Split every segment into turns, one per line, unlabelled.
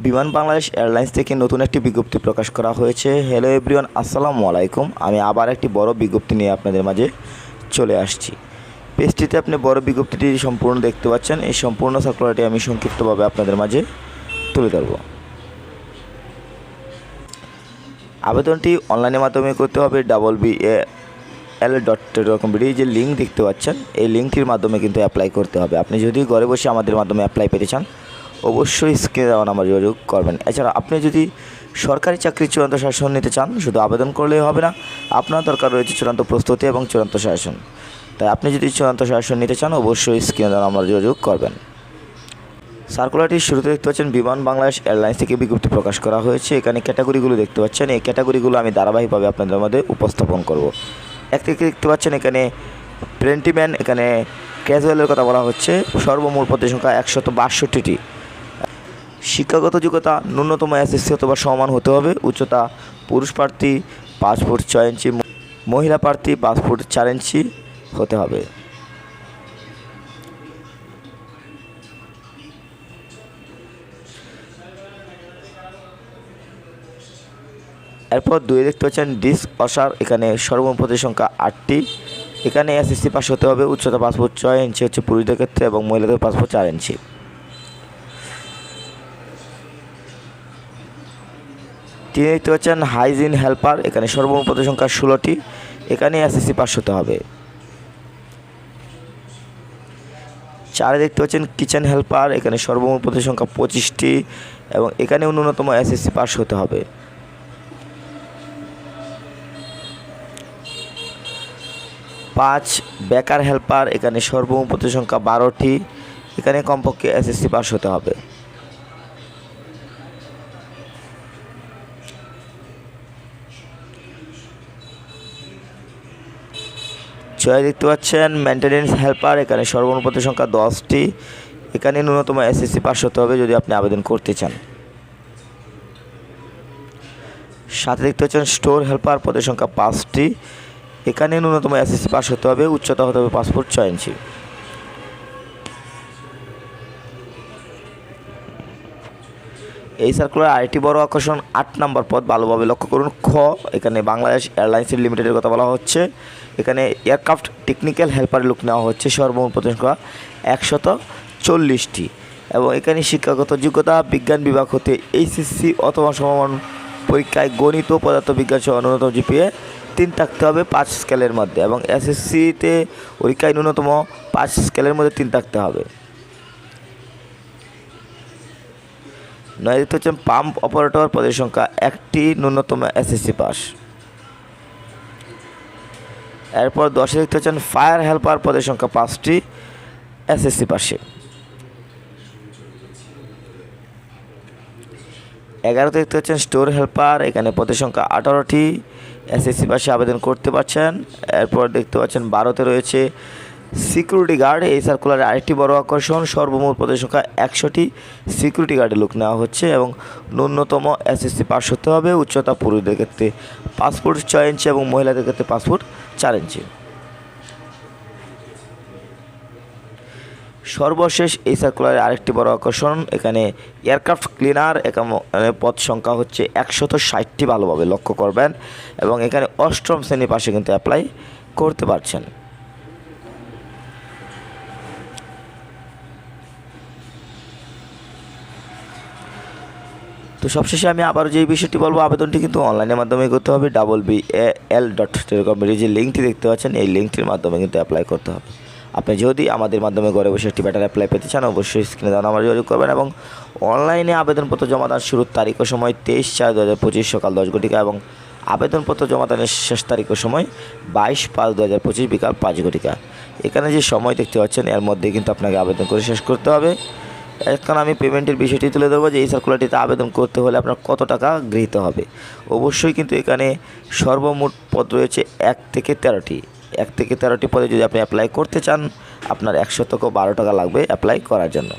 বিমান বাংলাদেশ এয়ারলাইন্স থেকে নতুন একটি বিজ্ঞপ্তি প্রকাশ করা হয়েছে। হ্যালো এভরিওয়ান, আসসালামু আলাইকুম। আমি আবার একটি বড় বিজ্ঞপ্তি নিয়ে আপনাদের মাঝে চলে আসছি। পেজটিতে আপনি বড় বিজ্ঞপ্তিটি সম্পূর্ণ দেখতে পাচ্ছেন। এই সম্পূর্ণ সার্কুলারটি আমি সংক্ষিপ্তভাবে আপনাদের মাঝে তুলে ধরব। আবেদনটি অনলাইনের মাধ্যমে করতে হবে। www.bal.com যে লিঙ্ক দেখতে পাচ্ছেন, এই লিঙ্কটির মাধ্যমে কিন্তু অ্যাপ্লাই করতে হবে। আপনি যদি ঘরে বসে আমাদের মাধ্যমে অ্যাপ্লাই পেতে চান, অবশ্যই স্ক্রিনে দেওয়া নাম্বার যোগাযোগ করবেন। এছাড়া আপনি যদি সরকারি চাকরির চূড়ান্ত শাসন নিতে চান, শুধু আবেদন করলেই হবে না, আপনার দরকার রয়েছে চূড়ান্ত প্রস্তুতি এবং চূড়ান্ত শাসন। তাই আপনি যদি চূড়ান্ত শাসন নিতে চান, অবশ্যই স্ক্রিনে দেওয়া নাম্বার যোগাযোগ করবেন। সার্কুলারটির শুরুতে দেখতে পাচ্ছেন বিমান বাংলাদেশ এয়ারলাইন্স থেকে বিজ্ঞপ্তি প্রকাশ করা হয়েছে। এখানে ক্যাটাগরিগুলো দেখতে পাচ্ছেন। এই ক্যাটাগরিগুলো আমি ধারাবাহিকভাবে আপনাদের মধ্যে উপস্থাপন করব। এক থেকে দেখতে পাচ্ছেন এখানে প্রেন্টিম্যান, এখানে ক্যাজুয়ালের কথা বলা হচ্ছে। সর্বমোট পদের সংখ্যা 162টি। শিক্ষাগত যোগ্যতা ন্যূনতম এসএসসি অথবা সমান হতে হবে। উচ্চতা পুরুষ প্রার্থী 5 ফুট 6 ইঞ্চি, মহিলা প্রার্থী 5 ফুট 4 ইঞ্চি হতে হবে। এরপর 2 দেখতে পাচ্ছেন ডিস্ক অসার, এখানে সর্বমোট পদের সংখ্যা 8টি। এখানে এসএসসি পাস হতে হবে। উচ্চতা 5 ফুট 6 ইঞ্চি হচ্ছে পুরুষদের ক্ষেত্রে এবং মহিলাদের 5 ফুট 4 ইঞ্চি। 3 দেখতে পাচ্ছেন হাইজিন হেল্পার, এখানে সর্বমোট পদের সংখ্যা 16টি। এখানে এসএসসি পাস হতে হবে। 4 দেখতে পাচ্ছেন কিচেন হেল্পার, এখানে সর্বমোট পদের সংখ্যা 25টি এবং এখানে ন্যূনতম এসএসসি পাস হতে হবে। 5 বেকার হেল্পার, এখানে সর্বমোট পদের সংখ্যা 12টি। এখানে কমপক্ষে এসএসসি পাস হতে হবে। 6 দেখতে পাচ্ছেন মেনটেন্যান্স হেল্পার, এখানে সর্বমোট পদের সংখ্যা 10টি। এখানে ন্যূনতম এসএসসি পাস হতে হবে যদি আপনি আবেদন করতে চান। 7 দেখতে পাচ্ছেন স্টোর হেল্পার, পদের সংখ্যা 5টি। এখানে ন্যূনতম এসএসসি পাস হতে হবে। উচ্চতা হতে হবে 5 ফুট 6 ইঞ্চি। এই সার্কুলার আরেকটি বড় আকর্ষণ 8 নম্বর পদ, ভালোভাবে লক্ষ্য করুন। খ, এখানে বাংলাদেশ এয়ারলাইন্সের লিমিটেডের কথা বলা হচ্ছে। এখানে এয়ারক্রাফট টেকনিক্যাল হেল্পার লোক নেওয়া হচ্ছে। সর্বমোট পদের সংখ্যা 140টি এবং এখানে শিক্ষাগত যোগ্যতা বিজ্ঞান বিভাগ হতে এইচএসসি অথবা সমমান পরীক্ষায় গণিত পদার্থবিজ্ঞান সহ ন্যূনতম জিপিএ 3 থাকতে হবে 5 স্কেলের মধ্যে এবং এসএসসিতে পরীক্ষায় ন্যূনতম 5 স্কেলের মধ্যে 3 থাকতে হবে। 9 দেখতে হচ্ছে পাম্প অপারেটর, পদের সংখ্যা 1টি, ন্যূনতম এসএসসি পাস। এরপর 10 দেখতে হচ্ছেন ফায়ার হেল্পার, পদের সংখ্যা 5টি, এসএসসি পাশে। 11 দেখতে হচ্ছেন স্টোর হেল্পার, এখানে পদের সংখ্যা 18টি, এসএসসি পাশে আবেদন করতে পারছেন। এরপর দেখতে পাচ্ছেন 12তে রয়েছে সিকিউরিটি গার্ড। এই সার্কুলারে আরেকটি বড় আকর্ষণ, সর্বমোট পদের সংখ্যা 100টি সিকিউরিটি গার্ডের লোক নেওয়া হচ্ছে এবং ন্যূনতম এসএসসি পাস হতে হবে। উচ্চতা পুরুষদের ক্ষেত্রে 5 ফুট 6 ইঞ্চি এবং মহিলাদের ক্ষেত্রে 5 ফুট 4 ইঞ্চি। সর্বশেষ এই সার্কুলারের আরেকটি বড় আকর্ষণ, এখানে এয়ারক্রাফট ক্লিনার, এখানে পদ সংখ্যা হচ্ছে 160টি, ভালোভাবে লক্ষ্য করবেন এবং এখানে 8ম শ্রেণী পাশে কিন্তু অ্যাপ্লাই করতে পারছেন। তো সবশেষে আমি আবার যে বিষয়টি বলবো, আবেদনটি কিন্তু অনলাইনের মাধ্যমে করতে হবে। www.bal.com যে লিঙ্কটি দেখতে পাচ্ছেন, এই লিঙ্কটির মাধ্যমে কিন্তু অ্যাপ্লাই করতে হবে। আপনি যদি আমাদের মাধ্যমে ঘরে বসে একটি বেটার অ্যাপ্লাই পেতে চান, অবশ্যই স্ক্রিনে দেওয়া নাম্বার যোগাযোগ করবেন এবং অনলাইনে আবেদনপত্র জমা দেওয়ার শুরুর তারিখ ও সময় 23/4/2025 সকাল 10 ঘটিকা এবং আবেদনপত্র জমা দানের শেষ তারিখ ও সময় 22/5/2025 বিকাল 5 ঘটিকা। এখানে যে সময় দেখতে পাচ্ছেন, এর মধ্যে কিন্তু আপনাকে আবেদন করে শেষ করতে হবে। এখন আমি পেমেন্টের বিষয়টি তুলে ধরবো যে এই সার্কুলারটিতে আবেদন করতে হলে আপনার কত টাকা গৃহীত হবে। অবশ্যই কিন্তু এখানে সর্বমোট পদ রয়েছে 1 থেকে 13টি। 1 থেকে 13টি পদে যদি আপনি অ্যাপ্লাই করতে চান, আপনার 112 টাকা লাগবে অ্যাপ্লাই করার জন্য।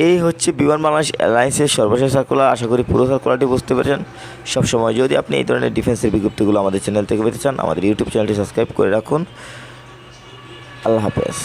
এই হচ্ছে বিমান বাংলাদেশ এয়ারলাইন্সের সর্বশেষ সার্কুলার। আশা করি পুরো সার্কুলারটি বুঝতে পেরেছেন। সবসময় যদি আপনি এই ধরনের ডিফেন্সের বিজ্ঞপ্তিগুলো আমাদের চ্যানেল থেকে পেতে চান, আমাদের ইউটিউব চ্যানেলটি সাবস্ক্রাইব করে রাখুন। আল্লাহ হাফেজ।